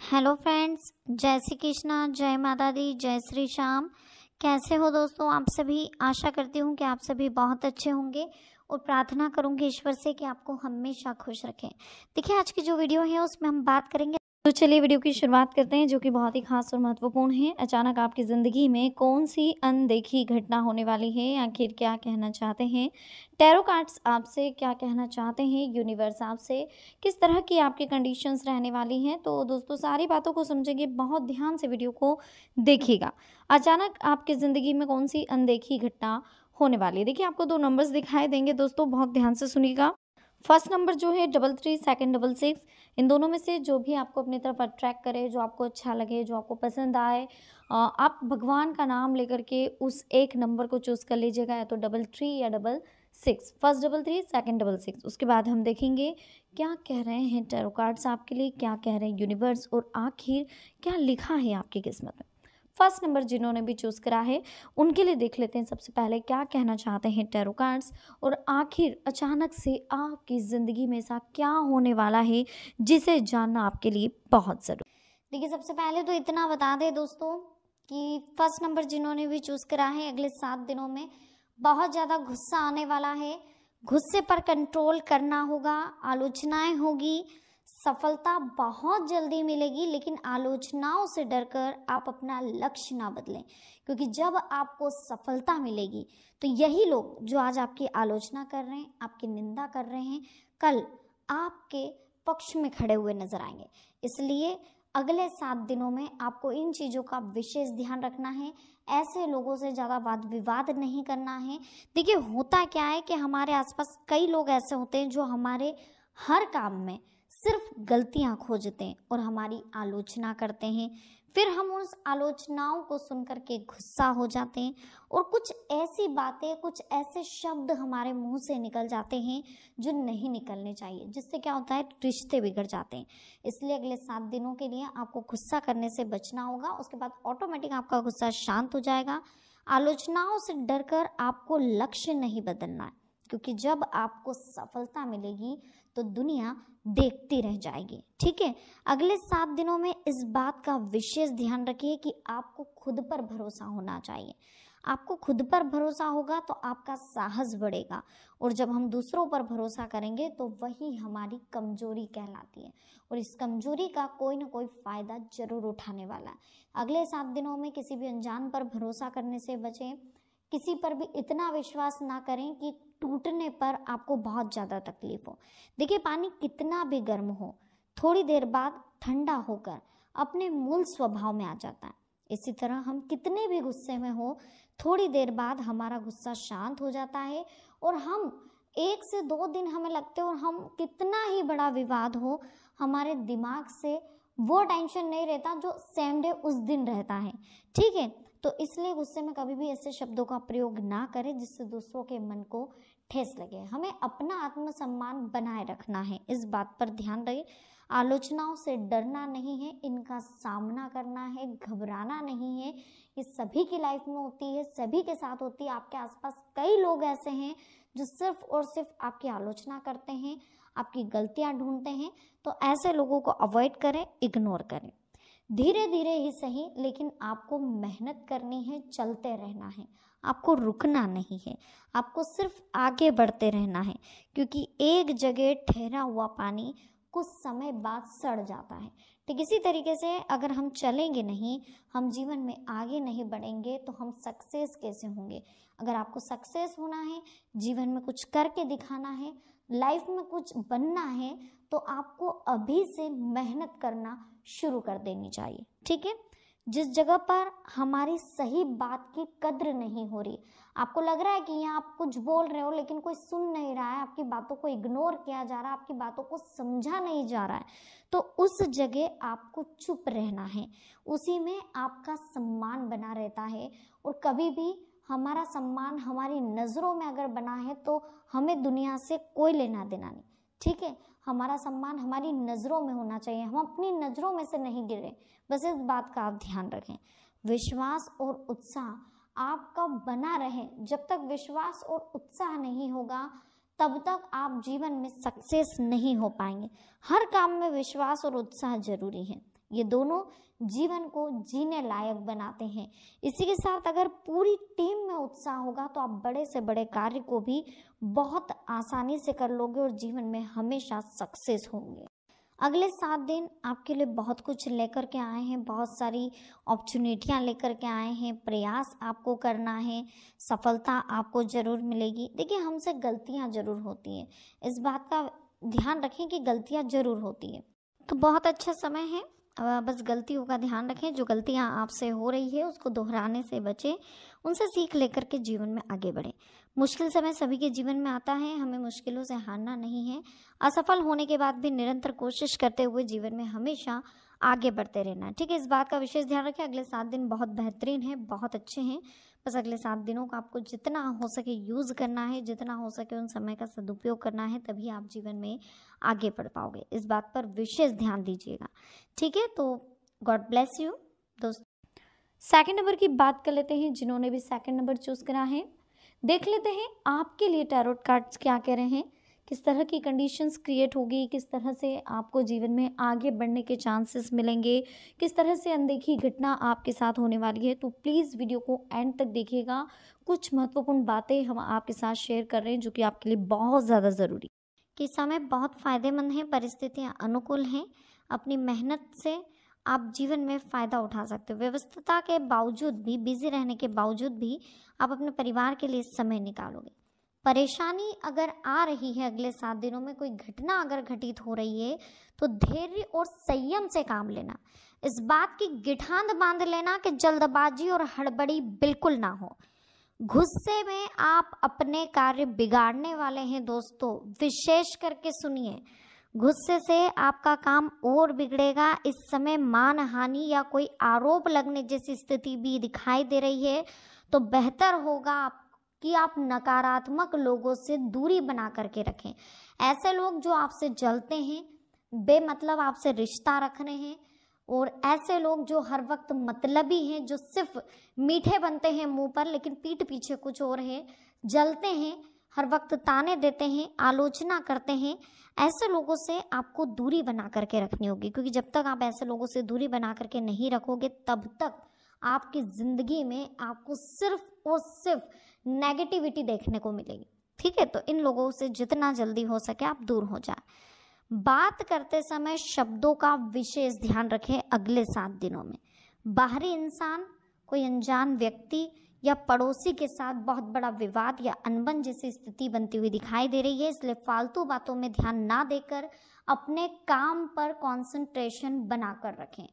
Hello friends, जय श्री कृष्णा, जय माता दी, जय श्री श्याम। कैसे हो दोस्तों आप सभी। आशा करती हूँ कि आप सभी बहुत अच्छे होंगे और प्रार्थना करूँगी ईश्वर से कि आपको हमेशा खुश रखें। देखिए, आज की जो वीडियो है उसमें हम बात करेंगे। तो चलिए वीडियो की शुरुआत करते हैं, जो कि बहुत ही खास और महत्वपूर्ण है। अचानक आपकी ज़िंदगी में कौन सी अनदेखी घटना होने वाली है, आखिर क्या कहना चाहते हैं टैरो कार्ड्स आपसे, क्या कहना चाहते हैं यूनिवर्स आपसे, किस तरह की आपकी कंडीशंस रहने वाली हैं। तो दोस्तों सारी बातों को समझेंगे, बहुत ध्यान से वीडियो को देखिएगा। अचानक आपकी ज़िंदगी में कौन सी अनदेखी घटना होने वाली है। देखिए, आपको 2 नंबर्स दिखाई देंगे दोस्तों, बहुत ध्यान से सुनिएगा। फर्स्ट नंबर जो है 33, सेकंड 66। इन दोनों में से जो भी आपको अपनी तरफ अट्रैक्ट करे, जो आपको अच्छा लगे, जो आपको पसंद आए, आप भगवान का नाम लेकर के उस एक नंबर को चूज़ कर लीजिएगा, या तो 33 या 66। First 33, second 66। उसके बाद हम देखेंगे क्या कह रहे हैं टैरो कार्ड्स आपके लिए, क्या कह रहे हैं यूनिवर्स, और आखिर क्या लिखा है आपकी किस्मत में। फर्स्ट नंबर जिन्होंने भी चूज़ करा है उनके लिए देख लेते हैं सबसे पहले क्या कहना चाहते हैं टैरो कार्ड्स, और आखिर अचानक से आपकी ज़िंदगी में ऐसा क्या होने वाला है जिसे जानना आपके लिए बहुत ज़रूरी। देखिए, सबसे पहले तो इतना बता दें दोस्तों कि फर्स्ट नंबर जिन्होंने भी चूज़ करा है, अगले 7 दिनों में बहुत ज़्यादा गुस्सा आने वाला है। गुस्से पर कंट्रोल करना होगा, आलोचनाएं होगी, सफलता बहुत जल्दी मिलेगी, लेकिन आलोचनाओं से डरकर आप अपना लक्ष्य ना बदलें, क्योंकि जब आपको सफलता मिलेगी तो यही लोग जो आज आपकी आलोचना कर रहे हैं, आपकी निंदा कर रहे हैं, कल आपके पक्ष में खड़े हुए नजर आएंगे। इसलिए अगले 7 दिनों में आपको इन चीज़ों का विशेष ध्यान रखना है। ऐसे लोगों से ज़्यादा वाद विवाद नहीं करना है। देखिए, होता क्या है कि हमारे आसपास कई लोग ऐसे होते हैं जो हमारे हर काम में सिर्फ गलतियां खोजते हैं और हमारी आलोचना करते हैं। फिर हम उस आलोचनाओं को सुनकर के गुस्सा हो जाते हैं और कुछ ऐसी बातें, कुछ ऐसे शब्द हमारे मुंह से निकल जाते हैं जो नहीं निकलने चाहिए, जिससे क्या होता है, रिश्ते बिगड़ जाते हैं। इसलिए अगले 7 दिनों के लिए आपको गुस्सा करने से बचना होगा। उसके बाद ऑटोमेटिक आपका गुस्सा शांत हो जाएगा। आलोचनाओं से डरकर आपको लक्ष्य नहीं बदलना है, क्योंकि जब आपको सफलता मिलेगी तो दुनिया देखती रह जाएगी। ठीक है, अगले 7 दिनों में इस बात का विशेष ध्यान रखिए कि आपको खुद पर भरोसा होना चाहिए। आपको खुद पर भरोसा होगा तो आपका साहस बढ़ेगा, और जब हम दूसरों पर भरोसा करेंगे तो वही हमारी कमजोरी कहलाती है, और इस कमजोरी का कोई ना कोई फायदा जरूर उठाने वाला है। अगले 7 दिनों में किसी भी अनजान पर भरोसा करने से बचें। किसी पर भी इतना विश्वास ना करें कि टूटने पर आपको बहुत ज़्यादा तकलीफ हो। देखिए, पानी कितना भी गर्म हो, थोड़ी देर बाद ठंडा होकर अपने मूल स्वभाव में आ जाता है। इसी तरह हम कितने भी गुस्से में हो, थोड़ी देर बाद हमारा गुस्सा शांत हो जाता है, और हम 1 से 2 दिन हमें लगते हैं, और हम कितना ही बड़ा विवाद हो, हमारे दिमाग से वो टेंशन नहीं रहता जो सेम डे उस दिन रहता है। ठीक है, तो इसलिए गुस्से में कभी भी ऐसे शब्दों का प्रयोग ना करें जिससे दूसरों के मन को ठेस लगे। हमें अपना आत्मसम्मान बनाए रखना है, इस बात पर ध्यान रहे। आलोचनाओं से डरना नहीं है, इनका सामना करना है, घबराना नहीं है। ये सभी की लाइफ में होती है, सभी के साथ होती है। आपके आसपास कई लोग ऐसे हैं जो सिर्फ और सिर्फ आपकी आलोचना करते हैं, आपकी गलतियां ढूंढते हैं। तो ऐसे लोगों को अवॉइड करें, इग्नोर करें। धीरे धीरे ही सही, लेकिन आपको मेहनत करनी है, चलते रहना है, आपको रुकना नहीं है, आपको सिर्फ आगे बढ़ते रहना है, क्योंकि एक जगह ठहरा हुआ पानी कुछ समय बाद सड़ जाता है। ठीक इसी तरीके से अगर हम चलेंगे नहीं, हम जीवन में आगे नहीं बढ़ेंगे, तो हम सक्सेस कैसे होंगे। अगर आपको सक्सेस होना है, जीवन में कुछ करके दिखाना है, लाइफ में कुछ बनना है, तो आपको अभी से मेहनत करना शुरू कर देनी चाहिए। ठीक है, जिस जगह पर हमारी सही बात की कद्र नहीं हो रही, आपको लग रहा है कि यहाँ आप कुछ बोल रहे हो लेकिन कोई सुन नहीं रहा है, आपकी बातों को इग्नोर किया जा रहा है, आपकी बातों को समझा नहीं जा रहा है, तो उस जगह आपको चुप रहना है। उसी में आपका सम्मान बना रहता है, और कभी भी हमारा सम्मान हमारी नज़रों में अगर बना है तो हमें दुनिया से कोई लेना देना नहीं। ठीक है, हमारा सम्मान हमारी नज़रों में होना चाहिए, हम अपनी नज़रों में से नहीं गिरे। बस इस बात का आप ध्यान रखें। विश्वास और उत्साह आपका बना रहे। जब तक विश्वास और उत्साह नहीं होगा तब तक आप जीवन में सक्सेस नहीं हो पाएंगे। हर काम में विश्वास और उत्साह जरूरी है। ये दोनों जीवन को जीने लायक बनाते हैं। इसी के साथ अगर पूरी टीम में उत्साह होगा तो आप बड़े से बड़े कार्य को भी बहुत आसानी से कर लोगे और जीवन में हमेशा सक्सेस होंगे। अगले 7 दिन आपके लिए बहुत कुछ लेकर के आए हैं, बहुत सारी अपॉर्चुनिटियां लेकर के आए हैं। प्रयास आपको करना है, सफलता आपको ज़रूर मिलेगी। देखिए, हमसे गलतियां ज़रूर होती हैं, इस बात का ध्यान रखें कि गलतियां ज़रूर होती हैं। तो बहुत अच्छा समय है, बस गलतियों का ध्यान रखें। जो गलतियां आपसे हो रही है उसको दोहराने से बचें, उनसे सीख लेकर के जीवन में आगे बढ़ें। मुश्किल समय सभी के जीवन में आता है, हमें मुश्किलों से हारना नहीं है। असफल होने के बाद भी निरंतर कोशिश करते हुए जीवन में हमेशा आगे बढ़ते रहना, ठीक है। इस बात का विशेष ध्यान रखें। अगले 7 दिन बहुत बेहतरीन है, बहुत अच्छे हैं। बस अगले 7 दिनों का आपको जितना हो सके यूज़ करना है, जितना हो सके उन समय का सदुपयोग करना है, तभी आप जीवन में आगे बढ़ पाओगे। इस बात पर विशेष ध्यान दीजिएगा, ठीक है। तो गॉड ब्लेस यू दोस्तों। सेकंड नंबर की बात कर लेते हैं। जिन्होंने भी सेकंड नंबर चूज़ करा है, देख लेते हैं आपके लिए टैरोट कार्ड्स क्या कह रहे हैं, किस तरह की कंडीशंस क्रिएट होगी, किस तरह से आपको जीवन में आगे बढ़ने के चांसेस मिलेंगे, किस तरह से अनदेखी घटना आपके साथ होने वाली है। तो प्लीज़ वीडियो को एंड तक देखिएगा। कुछ महत्वपूर्ण बातें हम आपके साथ शेयर कर रहे हैं जो कि आपके लिए बहुत ज़्यादा ज़रूरी। कि समय बहुत फ़ायदेमंद है, परिस्थितियाँ अनुकूल हैं, अपनी मेहनत से आप जीवन में फ़ायदा उठा सकते हो। व्यस्तता के बावजूद भी, बिजी रहने के बावजूद भी आप अपने परिवार के लिए समय निकालोगे। परेशानी अगर आ रही है अगले 7 दिनों में, कोई घटना अगर घटित हो रही है, तो धैर्य और संयम से काम लेना। इस बात की गिठांद बांध लेना कि जल्दबाजी और हड़बड़ी बिल्कुल ना हो। गुस्से में आप अपने कार्य बिगाड़ने वाले हैं दोस्तों, विशेष करके सुनिए। गुस्से से आपका काम और बिगड़ेगा। इस समय मान हानि या कोई आरोप लगने जैसी स्थिति भी दिखाई दे रही है, तो बेहतर होगा कि आप नकारात्मक लोगों से दूरी बना करके रखें। ऐसे लोग जो आपसे जलते हैं, बेमतलब आपसे रिश्ता रख रहे हैं, और ऐसे लोग जो हर वक्त मतलबी हैं, जो सिर्फ मीठे बनते हैं मुंह पर लेकिन पीठ पीछे कुछ और है, जलते हैं, हर वक्त ताने देते हैं, आलोचना करते हैं, ऐसे लोगों से आपको दूरी बना करके रखनी होगी। क्योंकि जब तक आप ऐसे लोगों से दूरी बना करके नहीं रखोगे, तब तक आपकी ज़िंदगी में आपको सिर्फ और सिर्फ नेगेटिविटी देखने को मिलेगी, ठीक है। तो इन लोगों से जितना जल्दी हो सके आप दूर हो जाए। बात करते समय शब्दों का विशेष ध्यान रखें। अगले 7 दिनों में बाहरी इंसान, कोई अनजान व्यक्ति या पड़ोसी के साथ बहुत बड़ा विवाद या अनबन जैसी स्थिति बनती हुई दिखाई दे रही है, इसलिए फालतू बातों में ध्यान ना देकर अपने काम पर कंसंट्रेशन बनाकर रखें।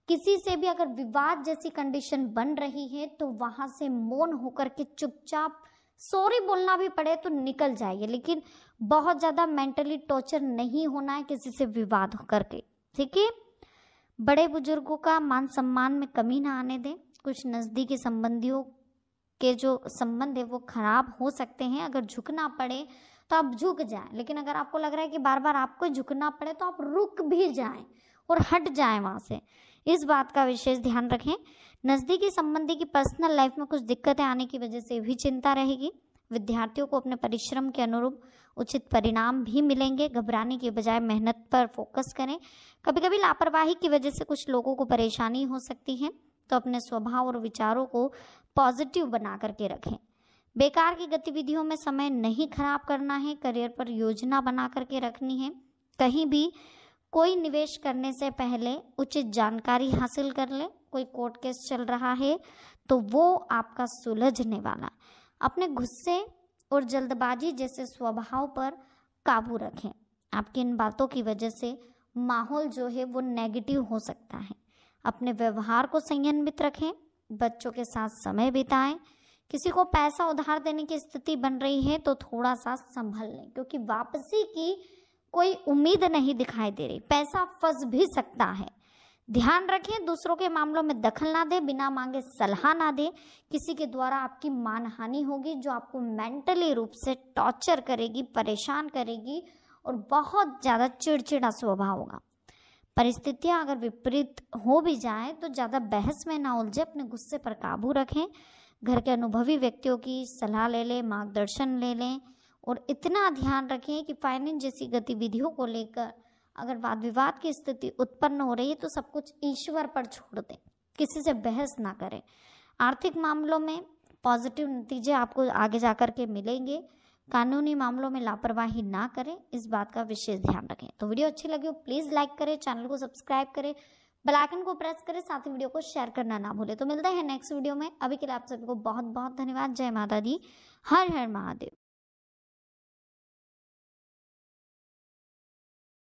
किसी से भी अगर विवाद जैसी कंडीशन बन रही है तो वहां से मौन होकर के चुपचाप सॉरी बोलना भी पड़े तो निकल जाइए, लेकिन बहुत ज़्यादा मेंटली टॉर्चर नहीं होना है किसी से विवाद करके, ठीक है। बड़े बुजुर्गों का मान सम्मान में कमी ना आने दें। कुछ नज़दीकी संबंधियों के जो संबंध है वो खराब हो सकते हैं। अगर झुकना पड़े तो आप झुक जाएं, लेकिन अगर आपको लग रहा है कि बार बार आपको झुकना पड़े तो आप रुक भी जाएं और हट जाएं वहाँ से। इस बात का विशेष ध्यान रखें। नज़दीकी संबंधी की पर्सनल लाइफ में कुछ दिक्कतें आने की वजह से भी चिंता रहेगी। विद्यार्थियों को अपने परिश्रम के अनुरूप उचित परिणाम भी मिलेंगे। घबराने की बजाय मेहनत पर फोकस करें। कभी कभी लापरवाही की वजह से कुछ लोगों को परेशानी हो सकती है, तो अपने स्वभाव और विचारों को पॉजिटिव बना करके रखें। बेकार की गतिविधियों में समय नहीं खराब करना है। करियर पर योजना बना करके रखनी है। कहीं भी कोई निवेश करने से पहले उचित जानकारी हासिल कर लें। कोई कोर्ट केस चल रहा है तो वो आपका सुलझने वाला। अपने गुस्से और जल्दबाजी जैसे स्वभाव पर काबू रखें। आपकी इन बातों की वजह से माहौल जो है वो नेगेटिव हो सकता है। अपने व्यवहार को संयमित रखें। बच्चों के साथ समय बिताएं। किसी को पैसा उधार देने की स्थिति बन रही है तो थोड़ा सा संभल लें, क्योंकि वापसी की कोई उम्मीद नहीं दिखाई दे रही। पैसा फंस भी सकता है। ध्यान रखें, दूसरों के मामलों में दखल ना दें, बिना मांगे सलाह ना दें। किसी के द्वारा आपकी मानहानि होगी जो आपको मेंटली रूप से टॉर्चर करेगी, परेशान करेगी और बहुत ज़्यादा चिड़चिड़ा स्वभाव होगा। परिस्थितियां अगर विपरीत हो भी जाए तो ज़्यादा बहस में ना उलझे, अपने गुस्से पर काबू रखें। घर के अनुभवी व्यक्तियों की सलाह ले लें, मार्गदर्शन ले लें और इतना ध्यान रखें कि फाइनेंस जैसी गतिविधियों को लेकर अगर वाद विवाद की स्थिति उत्पन्न हो रही है तो सब कुछ ईश्वर पर छोड़ दें, किसी से बहस ना करें। आर्थिक मामलों में पॉजिटिव नतीजे आपको आगे जाकर के मिलेंगे। कानूनी मामलों में लापरवाही ना करें, इस बात का विशेष ध्यान रखें। तो वीडियो अच्छी लगी हो प्लीज़ लाइक करें, चैनल को सब्सक्राइब करें, बेल आइकन को प्रेस करें, साथ ही वीडियो को शेयर करना ना भूलें। तो मिलते हैं नेक्स्ट वीडियो में। अभी के लिए आप सभी को बहुत बहुत धन्यवाद। जय माता दी, हर हर महादेव।